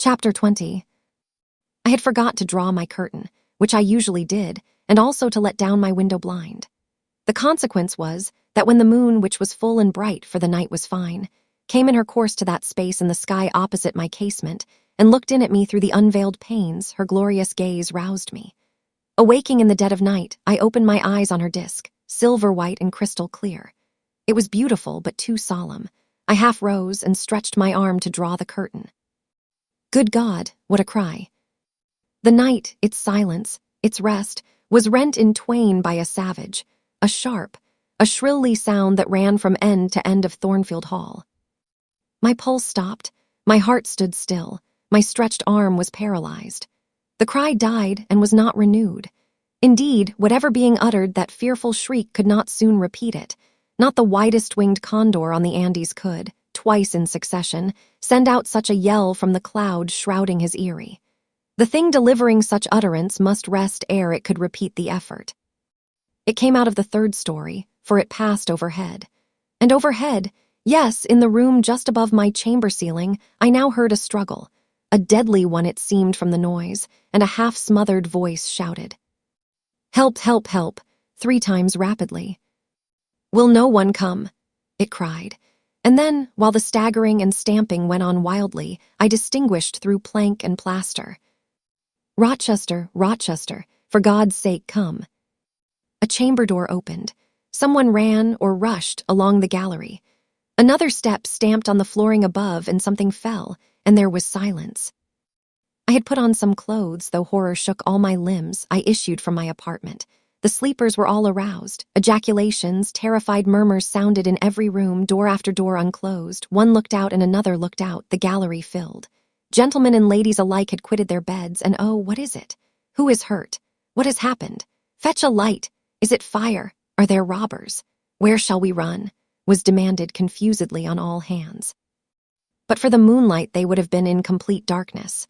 Chapter 20. I had forgot to draw my curtain, which I usually did, and also to let down my window blind. The consequence was that when the moon, which was full and bright, for the night was fine, came in her course to that space in the sky opposite my casement and looked in at me through the unveiled panes, her glorious gaze roused me. Awaking in the dead of night, I opened my eyes on her disk, silver white and crystal clear. It was beautiful but too solemn. I half rose and stretched my arm to draw the curtain. Good God, what a cry! The night, its silence, its rest, was rent in twain by a savage, a sharp, a shrilly sound that ran from end to end of Thornfield Hall. My pulse stopped, my heart stood still, my stretched arm was paralyzed. The cry died and was not renewed. Indeed, whatever being uttered that fearful shriek could not soon repeat it. Not the widest-winged condor on the Andes could, twice in succession, send out such a yell from the clouds shrouding his eyrie. The thing delivering such utterance must rest ere it could repeat the effort. It came out of the third story, for it passed overhead. And overhead, yes, in the room just above my chamber ceiling, I now heard a struggle. A deadly one it seemed from the noise, and a half-smothered voice shouted, "Help, help, help," 3 times rapidly. "Will no one come?" it cried. And then, while the staggering and stamping went on wildly, I distinguished through plank and plaster, "Rochester, Rochester, for God's sake come." A chamber door opened. Someone ran or rushed along the gallery. Another step stamped on the flooring above and something fell, and there was silence. I had put on some clothes, though horror shook all my limbs. I issued from my apartment. The sleepers were all aroused. Ejaculations, terrified murmurs sounded in every room, door after door unclosed. One looked out and another looked out, the gallery filled. Gentlemen and ladies alike had quitted their beds, and oh, what is it? Who is hurt? What has happened? Fetch a light! Is it fire? Are there robbers? Where shall we run? Was demanded confusedly on all hands. But for the moonlight they would have been in complete darkness.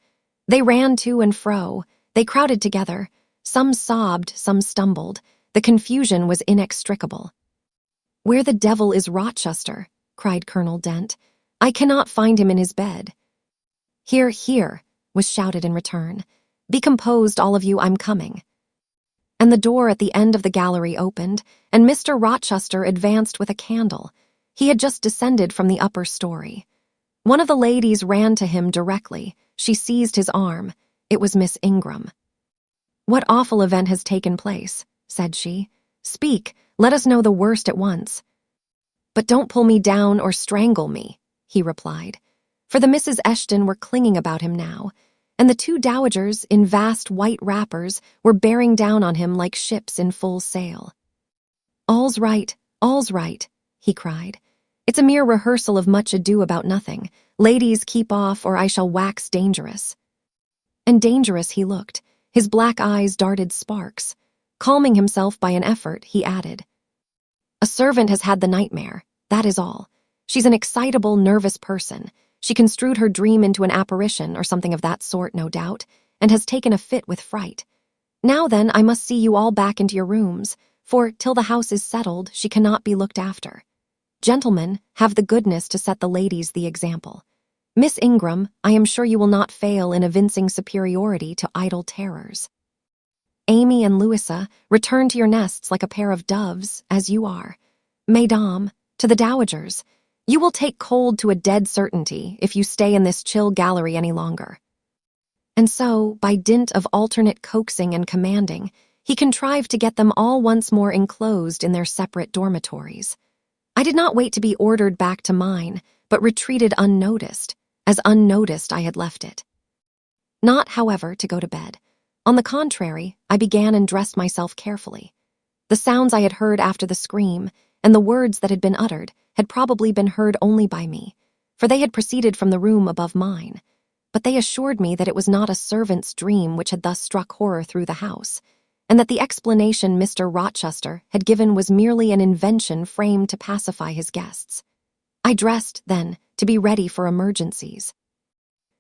They ran to and fro, they crowded together. Some sobbed, some stumbled. The confusion was inextricable. "Where the devil is Rochester?" cried Colonel Dent. "I cannot find him in his bed." "Here, here," was shouted in return. "Be composed, all of you, I'm coming." And the door at the end of the gallery opened, and Mr. Rochester advanced with a candle. He had just descended from the upper story. One of the ladies ran to him directly. She seized his arm. It was Miss Ingram. "What awful event has taken place?" said she. "Speak, let us know the worst at once." "But don't pull me down or strangle me," he replied. For the Misses Eshton were clinging about him now, and the 2 dowagers, in vast white wrappers, were bearing down on him like ships in full sail. All's right, he cried. "It's a mere rehearsal of much ado about nothing. Ladies, keep off, or I shall wax dangerous." And dangerous he looked. His black eyes darted sparks. Calming himself by an effort, he added, "A servant has had the nightmare, that is all. She's an excitable, nervous person. She construed her dream into an apparition or something of that sort, no doubt, and has taken a fit with fright. Now then, I must see you all back into your rooms, for, till the house is settled, she cannot be looked after. Gentlemen, have the goodness to set the ladies the example. Miss Ingram, I am sure you will not fail in evincing superiority to idle terrors. Amy and Louisa, return to your nests like a pair of doves, as you are. Mesdames, to the dowagers, you will take cold to a dead certainty if you stay in this chill gallery any longer." And so, by dint of alternate coaxing and commanding, he contrived to get them all once more enclosed in their separate dormitories. I did not wait to be ordered back to mine, but retreated unnoticed, as unnoticed I had left it. Not, however, to go to bed. On the contrary, I began and dressed myself carefully. The sounds I had heard after the scream, and the words that had been uttered, had probably been heard only by me, for they had proceeded from the room above mine. But they assured me that it was not a servant's dream which had thus struck horror through the house, and that the explanation Mr. Rochester had given was merely an invention framed to pacify his guests. I dressed, then, to be ready for emergencies.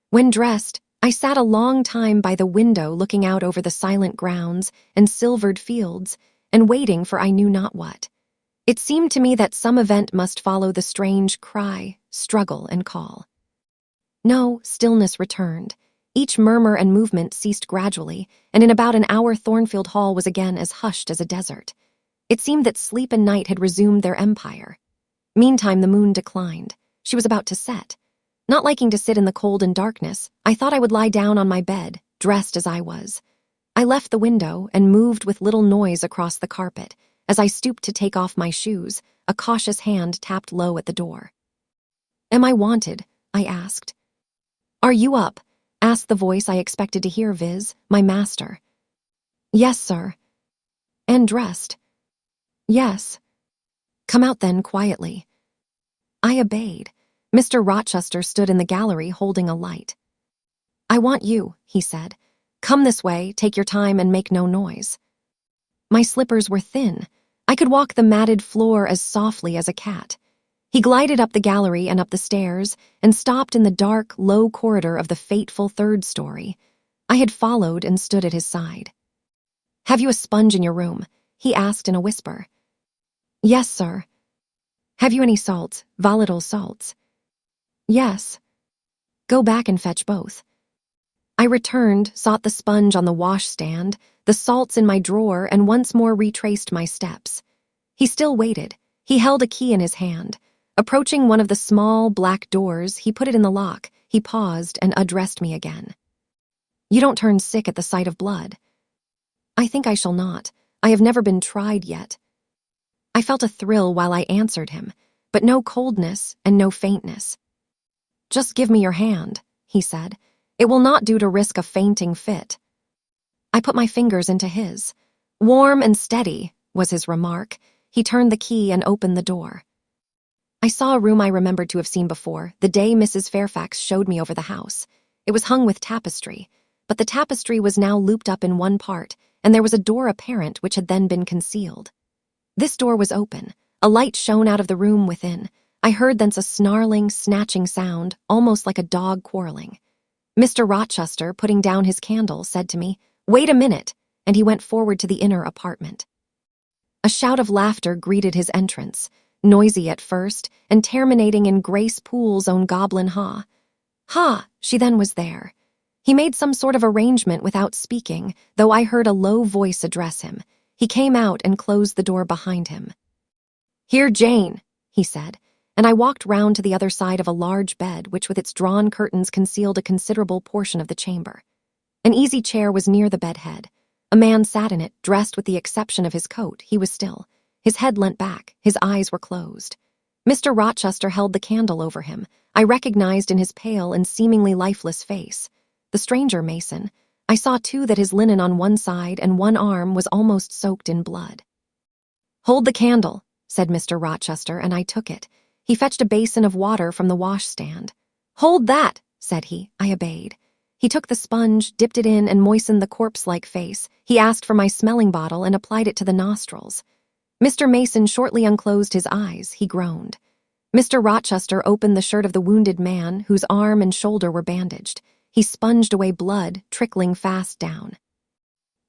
When dressed, I sat a long time by the window looking out over the silent grounds and silvered fields, and waiting for I knew not what. It seemed to me that some event must follow the strange cry, struggle, and call. No, stillness returned. Each murmur and movement ceased gradually, and in about an hour Thornfield Hall was again as hushed as a desert. It seemed that sleep and night had resumed their empire. Meantime, the moon declined. She was about to set. Not liking to sit in the cold and darkness, I thought I would lie down on my bed, dressed as I was. I left the window and moved with little noise across the carpet. As I stooped to take off my shoes, a cautious hand tapped low at the door. "Am I wanted?" I asked. "Are you up?" asked the voice I expected to hear, viz., my master. "Yes, sir." "And dressed?" "Yes." "Come out then, quietly." I obeyed. Mr. Rochester stood in the gallery holding a light. "I want you," he said. "Come this way, take your time, and make no noise." My slippers were thin. I could walk the matted floor as softly as a cat. He glided up the gallery and up the stairs and stopped in the dark, low corridor of the fateful third story. I had followed and stood at his side. "Have you a sponge in your room?" he asked in a whisper. "Yes, sir." "Have you any salts, volatile salts?" "Yes." "Go back and fetch both." I returned, sought the sponge on the washstand, the salts in my drawer, and once more retraced my steps. He still waited. He held a key in his hand. Approaching one of the small, black doors, he put it in the lock. He paused and addressed me again. "You don't turn sick at the sight of blood?" "I think I shall not. I have never been tried yet." I felt a thrill while I answered him, but no coldness and no faintness. "Just give me your hand," he said. "It will not do to risk a fainting fit." I put my fingers into his. "Warm and steady," was his remark. He turned the key and opened the door. I saw a room I remembered to have seen before, the day Mrs. Fairfax showed me over the house. It was hung with tapestry, but the tapestry was now looped up in one part, and there was a door apparent which had then been concealed. This door was open. A light shone out of the room within. I heard thence a snarling, snatching sound, almost like a dog quarreling. Mr. Rochester, putting down his candle, said to me, "Wait a minute," and he went forward to the inner apartment. A shout of laughter greeted his entrance, noisy at first, and terminating in Grace Poole's own goblin ha. Ha! She then was there. He made some sort of arrangement without speaking, though I heard a low voice address him. He came out and closed the door behind him. "Here, Jane," he said, and I walked round to the other side of a large bed which with its drawn curtains concealed a considerable portion of the chamber. An easy chair was near the bed head. A man sat in it, dressed with the exception of his coat. He was still. His head leant back, his eyes were closed. Mr. Rochester held the candle over him. I recognized in his pale and seemingly lifeless face the stranger Mason. I saw, too, that his linen on one side and one arm was almost soaked in blood. "Hold the candle," said Mr. Rochester, and I took it. He fetched a basin of water from the washstand. "Hold that," said he. I obeyed. He took the sponge, dipped it in, and moistened the corpse-like face. He asked for my smelling bottle and applied it to the nostrils. Mr. Mason shortly unclosed his eyes. He groaned. Mr. Rochester opened the shirt of the wounded man, whose arm and shoulder were bandaged. He sponged away blood, trickling fast down.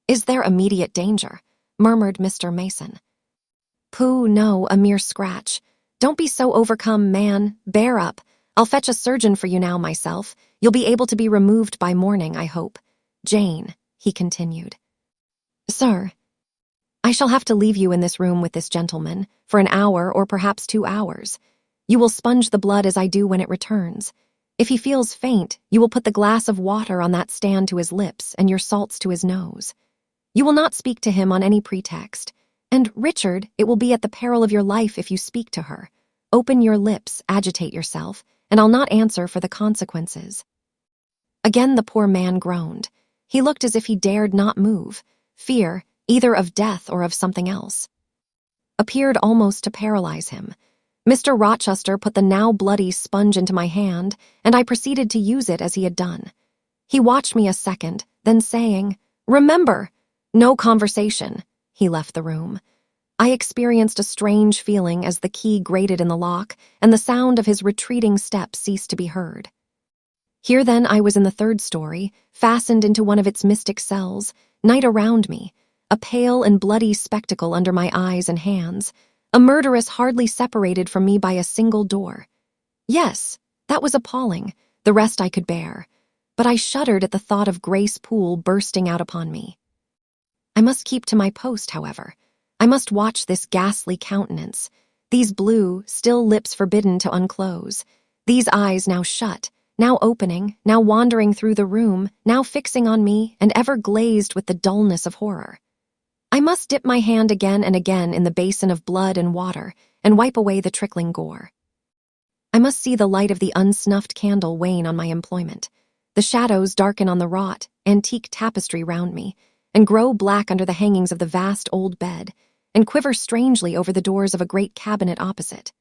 "Is there immediate danger?" murmured Mr. Mason. "Pooh, no, a mere scratch. Don't be so overcome, man. Bear up. I'll fetch a surgeon for you now myself. You'll be able to be removed by morning, I hope. Jane," he continued. "Sir." "I shall have to leave you in this room with this gentleman, for an hour or perhaps 2 hours. You will sponge the blood as I do when it returns. If he feels faint, you will put the glass of water on that stand to his lips and your salts to his nose. You will not speak to him on any pretext. And, Richard, it will be at the peril of your life if you speak to her. Open your lips, agitate yourself, and I'll not answer for the consequences." Again the poor man groaned. He looked as if he dared not move. Fear, either of death or of something else, appeared almost to paralyze him. Mr. Rochester put the now bloody sponge into my hand, and I proceeded to use it as he had done. He watched me a second, then saying, "Remember, no conversation," he left the room. I experienced a strange feeling as the key grated in the lock, and the sound of his retreating steps ceased to be heard. Here then I was in the third story, fastened into one of its mystic cells, night around me, a pale and bloody spectacle under my eyes and hands, a murderess hardly separated from me by a single door. Yes, that was appalling. The rest I could bear. But I shuddered at the thought of Grace Poole bursting out upon me. I must keep to my post, however. I must watch this ghastly countenance, these blue, still lips forbidden to unclose, these eyes now shut, now opening, now wandering through the room, now fixing on me and ever glazed with the dullness of horror. I must dip my hand again and again in the basin of blood and water and wipe away the trickling gore. I must see the light of the unsnuffed candle wane on my employment, the shadows darken on the wrought, antique tapestry round me, and grow black under the hangings of the vast old bed, and quiver strangely over the doors of a great cabinet opposite,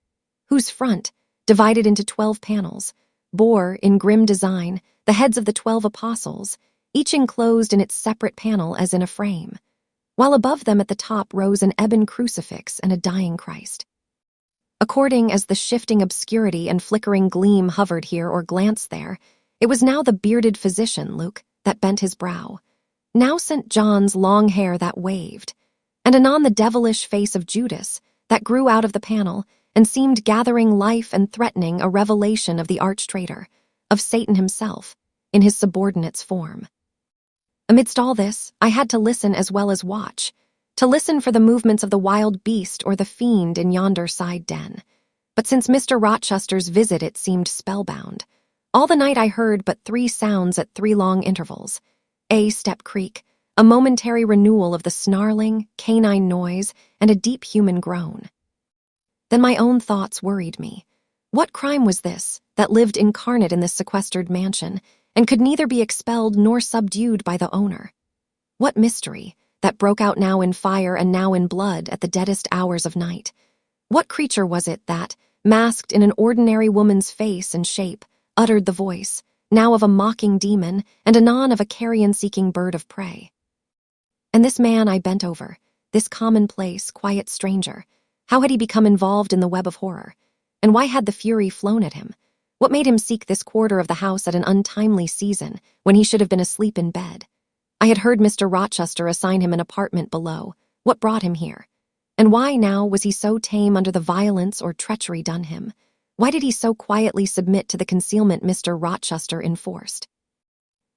whose front, divided into 12 panels, bore, in grim design, the heads of the 12 apostles, each enclosed in its separate panel as in a frame, while above them at the top rose an ebon crucifix and a dying Christ. According as the shifting obscurity and flickering gleam hovered here or glanced there, it was now the bearded physician, Luke, that bent his brow, now St. John's long hair that waved, and anon the devilish face of Judas that grew out of the panel and seemed gathering life and threatening a revelation of the arch-traitor, of Satan himself, in his subordinate's form. Amidst all this, I had to listen as well as watch, to listen for the movements of the wild beast or the fiend in yonder side den. But since Mr. Rochester's visit it seemed spellbound. All the night I heard but 3 sounds at 3 long intervals. A step creak, a momentary renewal of the snarling, canine noise, and a deep human groan. Then my own thoughts worried me. What crime was this that lived incarnate in this sequestered mansion, and could neither be expelled nor subdued by the owner? What mystery that broke out now in fire and now in blood at the deadest hours of night? What creature was it that, masked in an ordinary woman's face and shape, uttered the voice, now of a mocking demon and anon of a carrion-seeking bird of prey? And this man I bent over, this commonplace, quiet stranger, how had he become involved in the web of horror? And why had the fury flown at him? What made him seek this quarter of the house at an untimely season, when he should have been asleep in bed? I had heard Mr. Rochester assign him an apartment below. What brought him here? And why now was he so tame under the violence or treachery done him? Why did he so quietly submit to the concealment Mr. Rochester enforced?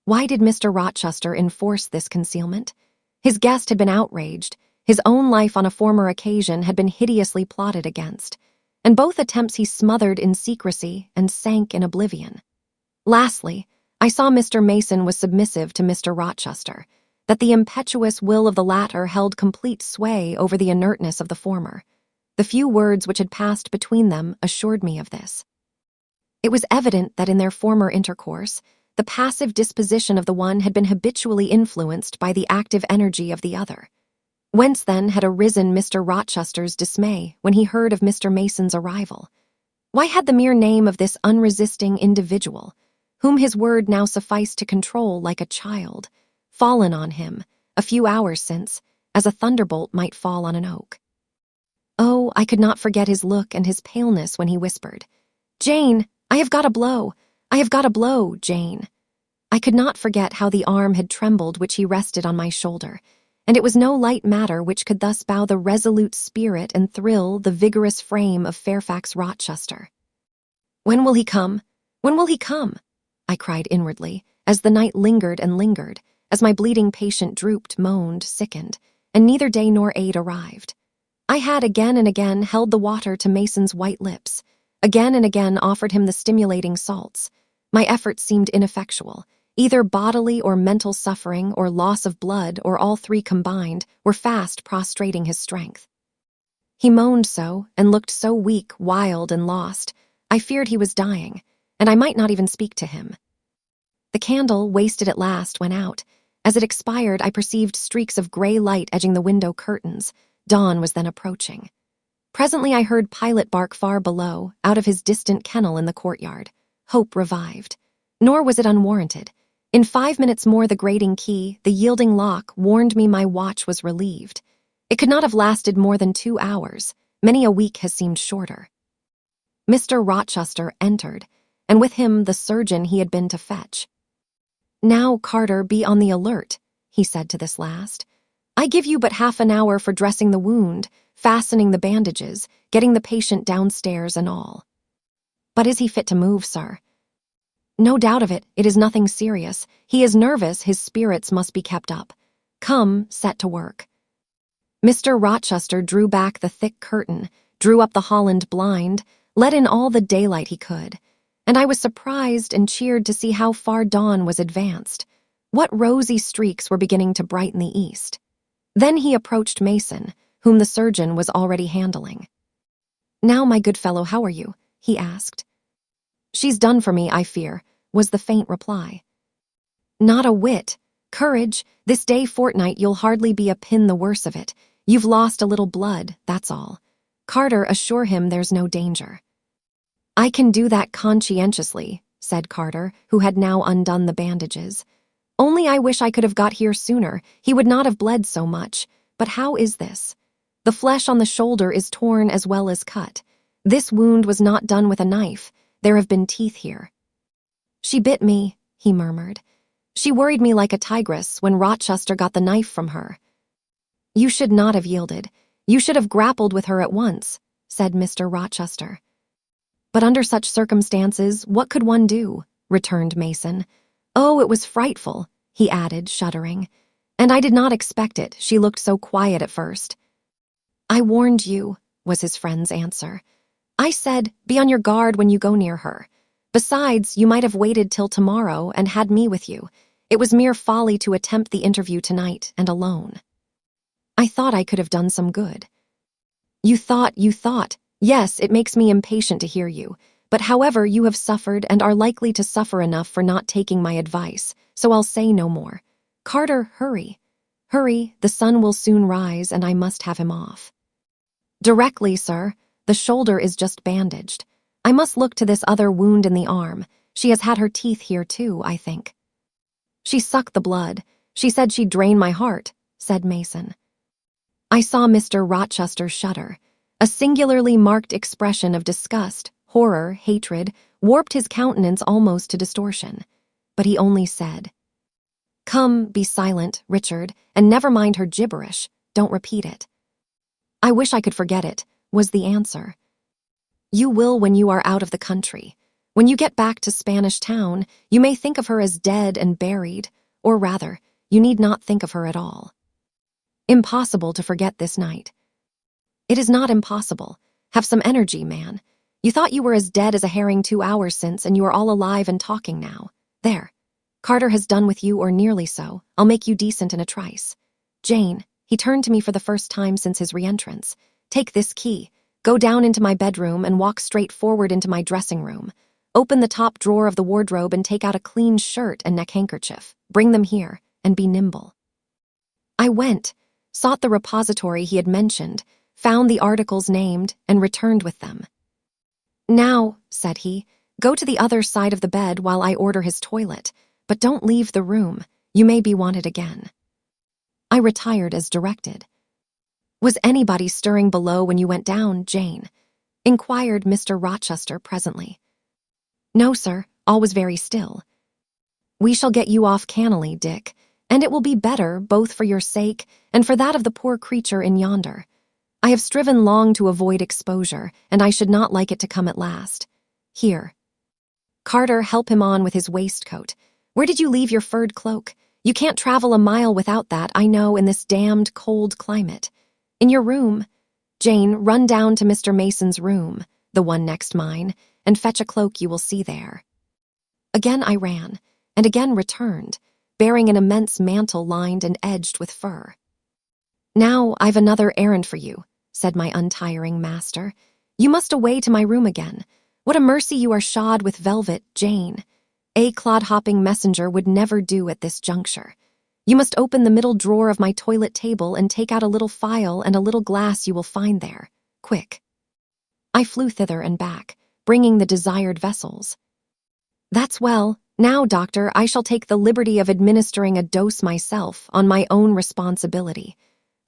Why did Mr. Rochester enforce this concealment? His guest had been outraged. His own life on a former occasion had been hideously plotted against, and both attempts he smothered in secrecy and sank in oblivion. Lastly, I saw Mr. Mason was submissive to Mr. Rochester, that the impetuous will of the latter held complete sway over the inertness of the former. The few words which had passed between them assured me of this. It was evident that in their former intercourse, the passive disposition of the one had been habitually influenced by the active energy of the other. Whence then had arisen Mr. Rochester's dismay when he heard of Mr. Mason's arrival? Why had the mere name of this unresisting individual, whom his word now sufficed to control like a child, fallen on him, a few hours since, as a thunderbolt might fall on an oak? Oh, I could not forget his look and his paleness when he whispered, "Jane, I have got a blow. I have got a blow, Jane." I could not forget how the arm had trembled which he rested on my shoulder, and it was no light matter which could thus bow the resolute spirit and thrill the vigorous frame of Fairfax Rochester. "When will he come? When will he come?" I cried inwardly, as the night lingered and lingered, as my bleeding patient drooped, moaned, sickened, and neither day nor aid arrived. I had again and again held the water to Mason's white lips, again and again offered him the stimulating salts. My efforts seemed ineffectual. Either bodily or mental suffering or loss of blood or all 3 combined were fast prostrating his strength. He moaned so and looked so weak, wild, and lost, I feared he was dying, and I might not even speak to him. The candle, wasted at last, went out. As it expired, I perceived streaks of gray light edging the window curtains. Dawn was then approaching. Presently I heard Pilot bark far below, out of his distant kennel in the courtyard. Hope revived. Nor was it unwarranted. In 5 minutes more the grating key, the yielding lock, warned me my watch was relieved. It could not have lasted more than 2 hours. Many a week has seemed shorter. Mr. Rochester entered, and with him the surgeon he had been to fetch. "Now, Carter, be on the alert," he said to this last. "I give you but half an hour for dressing the wound, fastening the bandages, getting the patient downstairs and all." "But is he fit to move, sir?" No doubt of it, it is nothing serious. He is nervous, his spirits must be kept up. Come, set to work. Mr. Rochester drew back the thick curtain, drew up the Holland blind, let in all the daylight he could, and I was surprised and cheered to see how far dawn was advanced. What rosy streaks were beginning to brighten the east. Then he approached Mason, whom the surgeon was already handling. "Now, my good fellow, how are you?" he asked. "She's done for me, I fear," was the faint reply. "Not a whit. Courage, this day fortnight you'll hardly be a pin the worse of it. You've lost a little blood, that's all. Carter, assure him there's no danger." "I can do that conscientiously," said Carter, who had now undone the bandages. "Only I wish I could have got here sooner. He would not have bled so much. But how is this? The flesh on the shoulder is torn as well as cut. This wound was not done with a knife. There have been teeth here." "She bit me," he murmured. "She worried me like a tigress when Rochester got the knife from her." "You should not have yielded. You should have grappled with her at once," said Mr. Rochester. "But under such circumstances, what could one do?" returned Mason. "Oh, it was frightful," he added, shuddering. "And I did not expect it. She looked so quiet at first." "I warned you," was his friend's answer. "I said, be on your guard when you go near her. Besides, you might have waited till tomorrow and had me with you. It was mere folly to attempt the interview tonight and alone. I thought I could have done some good." You thought. Yes, it makes me impatient to hear you. But however, you have suffered and are likely to suffer enough for not taking my advice, so I'll say no more. Carter, hurry. Hurry, the sun will soon rise and I must have him off. Directly, sir. The shoulder is just bandaged. I must look to this other wound in the arm. She has had her teeth here too, I think. She sucked the blood. She said she'd drain my heart, said Mason. I saw Mr. Rochester shudder. A singularly marked expression of disgust, horror, hatred, warped his countenance almost to distortion. But he only said, "Come, be silent, Richard, and never mind her gibberish. Don't repeat it." "I wish I could forget it," was the answer. "You will when you are out of the country. When you get back to Spanish Town, you may think of her as dead and buried, or rather, you need not think of her at all. Impossible to forget this night." "It is not impossible. Have some energy, man. You thought you were as dead as a herring 2 hours since, and you are all alive and talking now. There. Carter has done with you, or nearly so. I'll make you decent in a trice. Jane," he turned to me for the first time since his re-entrance, "take this key. Go down into my bedroom and walk straight forward into my dressing room. Open the top drawer of the wardrobe and take out a clean shirt and neck handkerchief. Bring them here, and be nimble." I went, sought the repository he had mentioned, found the articles named, and returned with them. "Now," said he, "go to the other side of the bed while I order his toilet, but don't leave the room. You may be wanted again." I retired as directed. "Was anybody stirring below when you went down, Jane?" inquired Mr. Rochester presently. "No, sir, all was very still." "We shall get you off cannily, Dick, and it will be better, both for your sake and for that of the poor creature in yonder. I have striven long to avoid exposure, and I should not like it to come at last. Here. Carter, help him on with his waistcoat. Where did you leave your furred cloak? You can't travel a mile without that, I know, in this damned cold climate. In your room. Jane, run down to Mr. Mason's room, the one next mine, and fetch a cloak you will see there." Again I ran, and again returned, bearing an immense mantle lined and edged with fur. "Now I've another errand for you," said my untiring master. "You must away to my room again. What a mercy you are shod with velvet, Jane. A clod-hopping messenger would never do at this juncture. You must open the middle drawer of my toilet table and take out a little phial and a little glass you will find there. Quick." I flew thither and back, bringing the desired vessels. "That's well. Now, doctor, I shall take the liberty of administering a dose myself, on my own responsibility.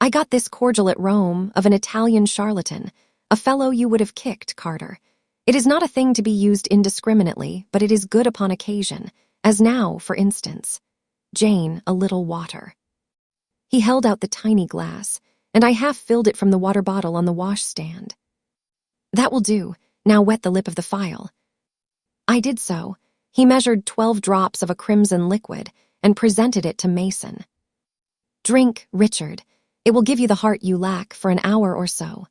I got this cordial at Rome, of an Italian charlatan, a fellow you would have kicked, Carter. It is not a thing to be used indiscriminately, but it is good upon occasion, as now, for instance. Jane, a little water." He held out the tiny glass, and I half filled it from the water bottle on the washstand. "That will do. Now wet the lip of the phial." I did so. He measured 12 drops of a crimson liquid and presented it to Mason. "Drink, Richard. It will give you the heart you lack for an hour or so."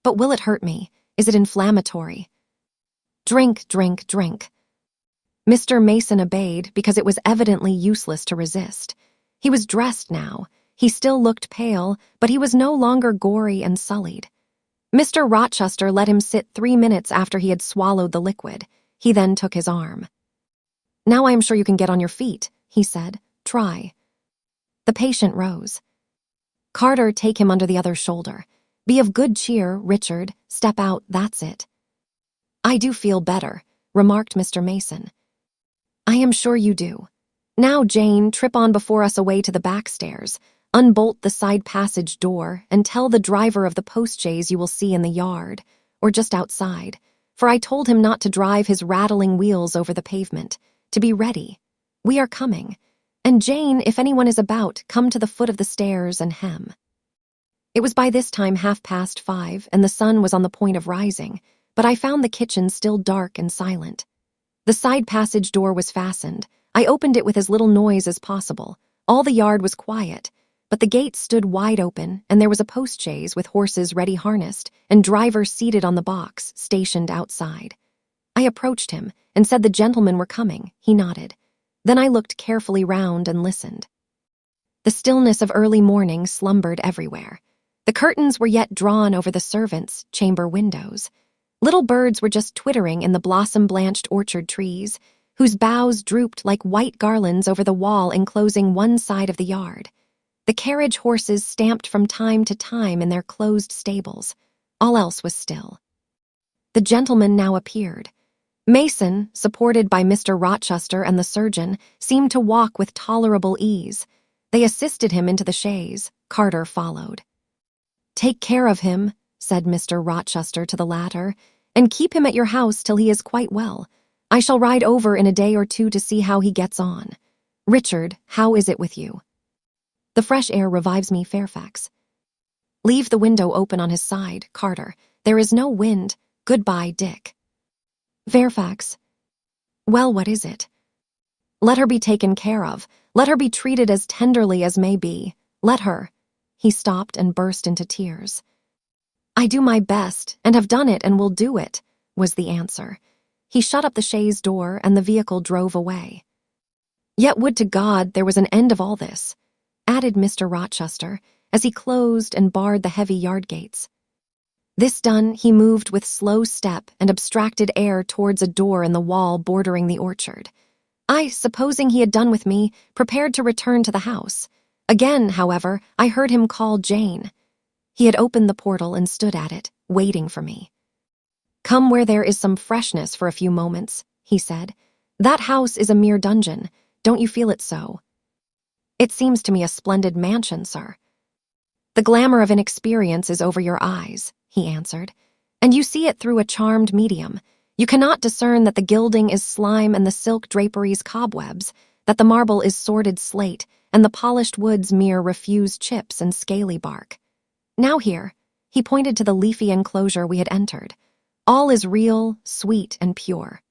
"But will it hurt me? Is it inflammatory?" "Drink, drink, drink." Mr. Mason obeyed because it was evidently useless to resist. He was dressed now. He still looked pale, but he was no longer gory and sullied. Mr. Rochester let him sit 3 minutes after he had swallowed the liquid. He then took his arm. "Now I am sure you can get on your feet," he said. "Try." The patient rose. "Carter, take him under the other shoulder. Be of good cheer, Richard. Step out, that's it." "I do feel better," remarked Mr. Mason. "I am sure you do. Now, Jane, trip on before us away to the back stairs. Unbolt the side passage door and tell the driver of the postchaise you will see in the yard, or just outside, for I told him not to drive his rattling wheels over the pavement, to be ready. We are coming. And Jane, if anyone is about, come to the foot of the stairs and hem." It was by this time 5:30, and the sun was on the point of rising, but I found the kitchen still dark and silent. The side passage door was fastened. I opened it with as little noise as possible. All the yard was quiet, but the gate stood wide open, and there was a postchaise with horses ready harnessed and driver seated on the box, stationed outside. I approached him and said the gentlemen were coming. He nodded. Then I looked carefully round and listened. The stillness of early morning slumbered everywhere. The curtains were yet drawn over the servants' chamber windows. Little birds were just twittering in the blossom-blanched orchard trees, whose boughs drooped like white garlands over the wall enclosing one side of the yard. The carriage horses stamped from time to time in their closed stables. All else was still. The gentleman now appeared. Mason, supported by Mr. Rochester and the surgeon, seemed to walk with tolerable ease. They assisted him into the chaise. Carter followed. "Take care of him," said Mr. Rochester to the latter, "and keep him at your house till he is quite well. I shall ride over in a day or two to see how he gets on. Richard, how is it with you?" "The fresh air revives me, Fairfax." "Leave the window open on his side, Carter. There is no wind. Goodbye, Dick." "Fairfax." "Well, what is it?" "Let her be taken care of. Let her be treated as tenderly as may be. Let her—" He stopped and burst into tears. "I do my best, and have done it, and will do it," was the answer. He shut up the chaise door, and the vehicle drove away. "Yet would to God there was an end of all this," added Mr. Rochester, as he closed and barred the heavy yard gates. This done, he moved with slow step and abstracted air towards a door in the wall bordering the orchard. I, supposing he had done with me, prepared to return to the house. Again, however, I heard him call Jane. He had opened the portal and stood at it, waiting for me. "Come where there is some freshness for a few moments," he said. "That house is a mere dungeon. Don't you feel it so?" "It seems to me a splendid mansion, sir." "The glamour of inexperience is over your eyes," he answered, "and you see it through a charmed medium. You cannot discern that the gilding is slime and the silk draperies cobwebs, that the marble is sordid slate, and the polished woods mere refused chips and scaly bark. Now here," he pointed to the leafy enclosure we had entered, "all is real, sweet, and pure."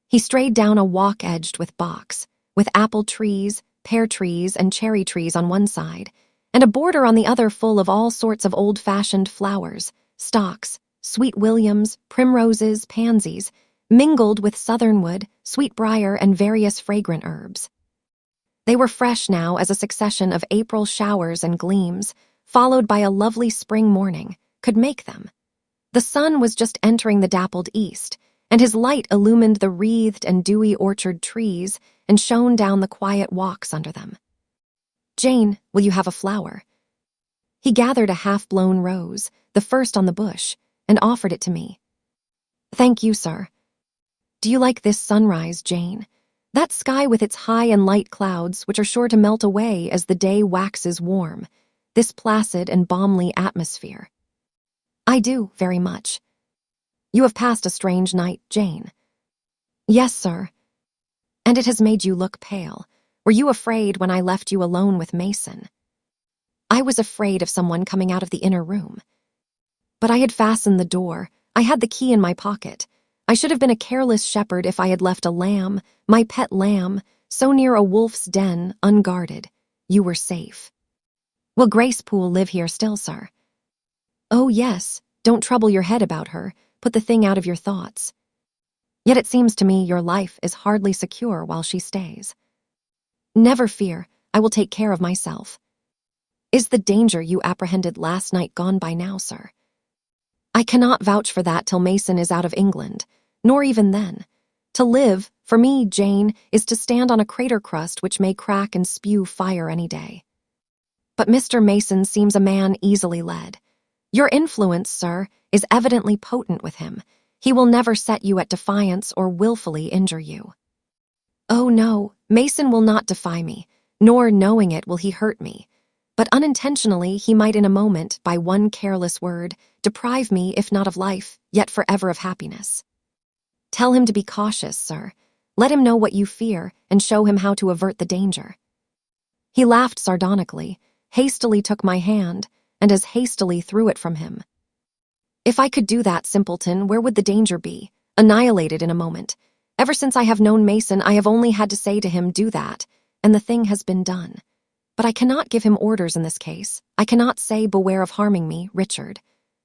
He strayed down a walk edged with box, with apple trees, pear trees, and cherry trees on one side, and a border on the other full of all sorts of old-fashioned flowers, stocks, sweet williams, primroses, pansies, mingled with southernwood, sweetbriar, and various fragrant herbs. They were fresh now as a succession of April showers and gleams, followed by a lovely spring morning, could make them. The sun was just entering the dappled east, and his light illumined the wreathed and dewy orchard trees and shone down the quiet walks under them. "Jane, will you have a flower?" He gathered a half-blown rose, the first on the bush, and offered it to me. "Thank you, sir. Do you like this sunrise, Jane? That sky with its high and light clouds, which are sure to melt away as the day waxes warm, this placid and balmy atmosphere." "I do, very much." "You have passed a strange night, Jane." "Yes, sir." "And it has made you look pale. Were you afraid when I left you alone with Mason?" "I was afraid of someone coming out of the inner room. But I had fastened the door. I had the key in my pocket. I should have been a careless shepherd if I had left a lamb, my pet lamb, so near a wolf's den, unguarded. You were safe. Will Grace Poole live here still, sir? Oh, yes. Don't trouble your head about her. Put the thing out of your thoughts. Yet it seems to me your life is hardly secure while she stays. Never fear. I will take care of myself. Is the danger you apprehended last night gone by now, sir? I cannot vouch for that till Mason is out of England, nor even then. To live, for me, Jane, is to stand on a crater crust which may crack and spew fire any day. But Mr. Mason seems a man easily led. Your influence, sir, is evidently potent with him. He will never set you at defiance or willfully injure you. Oh no, Mason will not defy me, nor knowing it will he hurt me. But unintentionally he might in a moment, by one careless word, deprive me, if not of life, yet forever of happiness. Tell him to be cautious, sir. Let him know what you fear, and show him how to avert the danger. He laughed sardonically, hastily took my hand, and as hastily threw it from him. If I could do that, simpleton, where would the danger be? Annihilated in a moment. Ever since I have known Mason, I have only had to say to him, do that, and the thing has been done. But I cannot give him orders in this case. I cannot say, beware of harming me, Richard.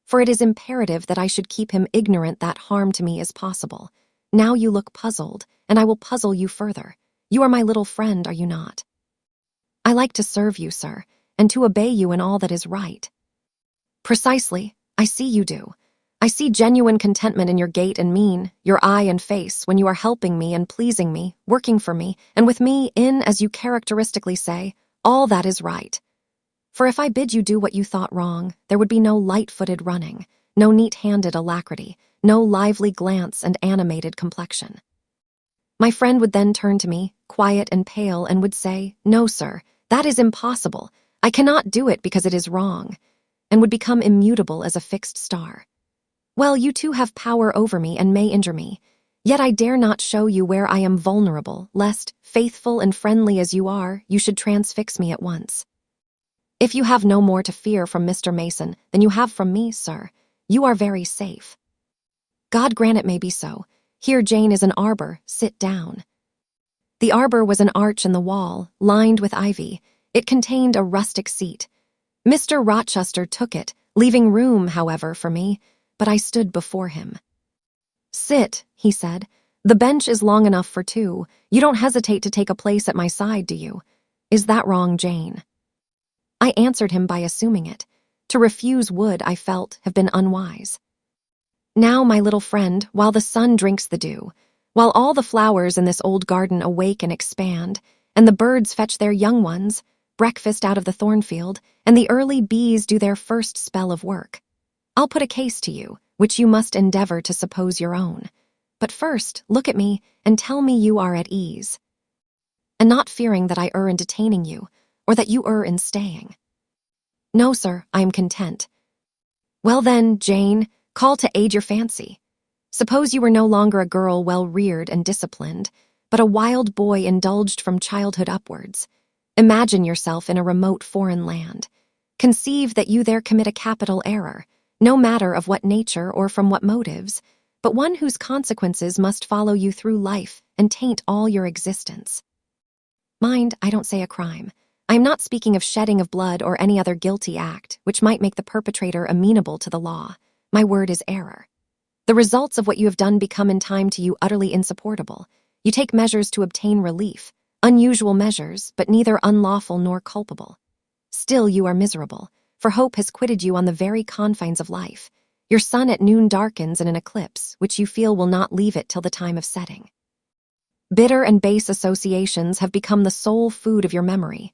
For it is imperative that I should keep him ignorant that harm to me is possible. Now you look puzzled, and I will puzzle you further. You are my little friend, are you not? I like to serve you, sir, and to obey you in all that is right. Precisely. I see you do. I see genuine contentment in your gait and mien, your eye and face, when you are helping me and pleasing me, working for me, and with me in, as you characteristically say, all that is right. For if I bid you do what you thought wrong, there would be no light-footed running, no neat-handed alacrity, no lively glance and animated complexion. My friend would then turn to me, quiet and pale, and would say, no, sir, that is impossible. I cannot do it because it is wrong, and would become immutable as a fixed star. Well, you too have power over me and may injure me, yet I dare not show you where I am vulnerable, lest, faithful and friendly as you are, you should transfix me at once. If you have no more to fear from Mr. Mason than you have from me, sir, you are very safe. God grant it may be so. Here, Jane, is an arbor. Sit down. The arbor was an arch in the wall, lined with ivy. It contained a rustic seat. Mr. Rochester took it, leaving room, however, for me, but I stood before him. Sit, he said. The bench is long enough for two. You don't hesitate to take a place at my side, do you? Is that wrong, Jane? I answered him by assuming it. To refuse would, I felt, have been unwise. Now, my little friend, while the sun drinks the dew, while all the flowers in this old garden awake and expand, and the birds fetch their young ones, breakfast out of the thornfield, and the early bees do their first spell of work, I'll put a case to you, which you must endeavor to suppose your own. But first, look at me, and tell me you are at ease, and not fearing that I err in detaining you, or that you err in staying. No, sir, I am content. Well then, Jane, call to aid your fancy. Suppose you were no longer a girl well-reared and disciplined, but a wild boy indulged from childhood upwards. Imagine yourself in a remote foreign land. Conceive that you there commit a capital error, no matter of what nature or from what motives, but one whose consequences must follow you through life and taint all your existence. Mind, I don't say a crime. I am not speaking of shedding of blood or any other guilty act which might make the perpetrator amenable to the law. My word is error. The results of what you have done become in time to you utterly insupportable. You take measures to obtain relief, unusual measures, but neither unlawful nor culpable. Still you are miserable, for hope has quitted you on the very confines of life. Your sun at noon darkens in an eclipse, which you feel will not leave it till the time of setting. Bitter and base associations have become the sole food of your memory.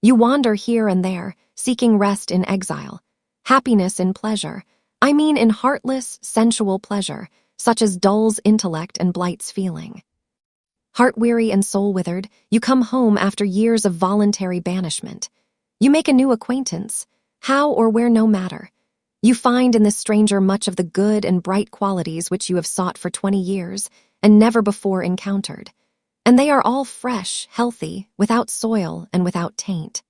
You wander here and there, seeking rest in exile, happiness in pleasure. I mean in heartless, sensual pleasure, such as dulls intellect and blights feeling. Heart-weary and soul-withered, you come home after years of voluntary banishment. You make a new acquaintance, how or where no matter. You find in this stranger much of the good and bright qualities which you have sought for 20 years and never before encountered. And they are all fresh, healthy, without soil and without taint.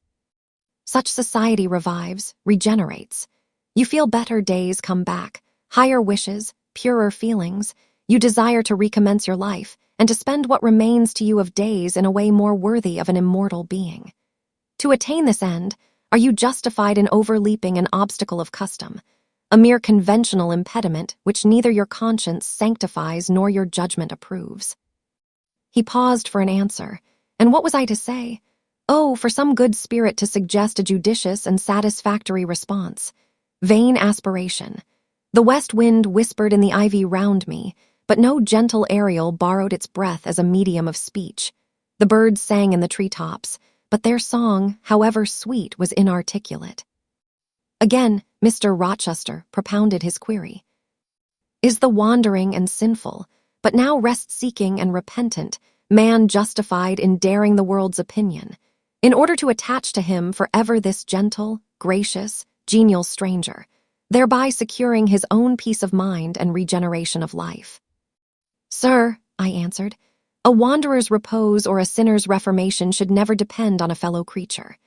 Such society revives, regenerates. You feel better days come back, higher wishes, purer feelings. You desire to recommence your life and to spend what remains to you of days in a way more worthy of an immortal being. To attain this end, are you justified in overleaping an obstacle of custom, a mere conventional impediment which neither your conscience sanctifies nor your judgment approves? He paused for an answer, and what was I to say? Oh, for some good spirit to suggest a judicious and satisfactory response. Vain aspiration. The west wind whispered in the ivy round me, but no gentle Ariel borrowed its breath as a medium of speech. The birds sang in the treetops, but their song, however sweet, was inarticulate. Again, Mr. Rochester propounded his query. Is the wandering and sinful, but now rest-seeking and repentant, man justified in daring the world's opinion, in order to attach to him forever this gentle, gracious, genial stranger, thereby securing his own peace of mind and regeneration of life? Sir, I answered, a wanderer's repose or a sinner's reformation should never depend on a fellow creature.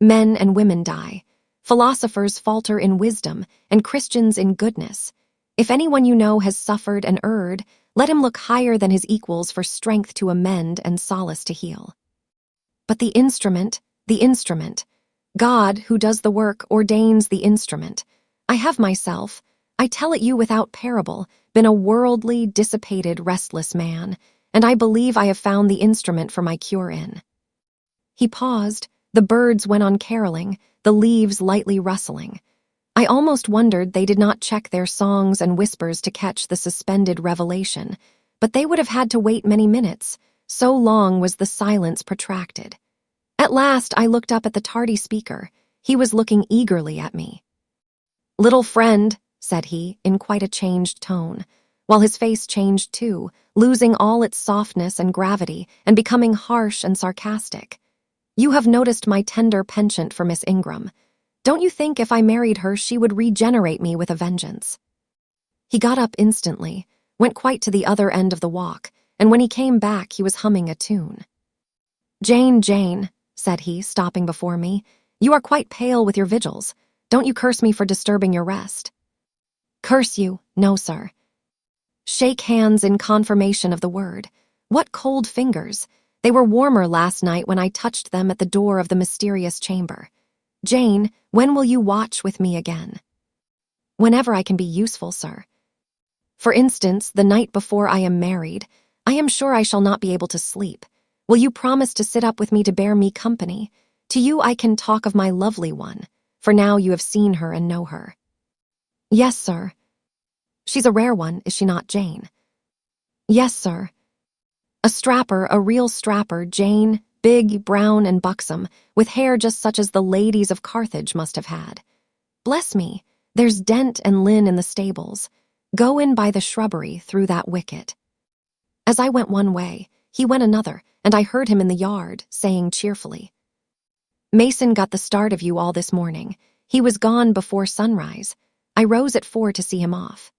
Men and women die. Philosophers falter in wisdom, and Christians in goodness. If anyone you know has suffered and erred, let him look higher than his equals for strength to amend and solace to heal. But the instrument, God, who does the work, ordains the instrument. I have myself, I tell it you without parable, been a worldly, dissipated, restless man, and I believe I have found the instrument for my cure in. He paused, the birds went on caroling, the leaves lightly rustling. I almost wondered they did not check their songs and whispers to catch the suspended revelation, but they would have had to wait many minutes, so long was the silence protracted. At last I looked up at the tardy speaker. He was looking eagerly at me. "Little friend," said he, in quite a changed tone, while his face changed too, losing all its softness and gravity and becoming harsh and sarcastic. "You have noticed my tender penchant for Miss Ingram. Don't you think if I married her she would regenerate me with a vengeance?" He got up instantly, went quite to the other end of the walk, and when he came back he was humming a tune. Jane," said he, stopping before me, "you are quite pale with your vigils. Don't you curse me for disturbing your rest." "Curse you? No, sir." Shake hands in confirmation of the word. What cold fingers! They were warmer last night when I touched them at the door of the mysterious chamber. "Jane, when will you watch with me again?" "Whenever I can be useful, sir." "For instance, the night before I am married. I am sure I shall not be able to sleep. Will you promise to sit up with me to bear me company? To you I can talk of my lovely one, for now you have seen her and know her." "Yes, sir." "She's a rare one, is she not, Jane?" "Yes, sir." "A strapper, a real strapper, Jane, big, brown, and buxom, with hair just such as the ladies of Carthage must have had. Bless me, there's Dent and Lynn in the stables. Go in by the shrubbery through that wicket." As I went one way, he went another, and I heard him in the yard, saying cheerfully, "Mason got the start of you all this morning. He was gone before sunrise. I rose at 4 to see him off.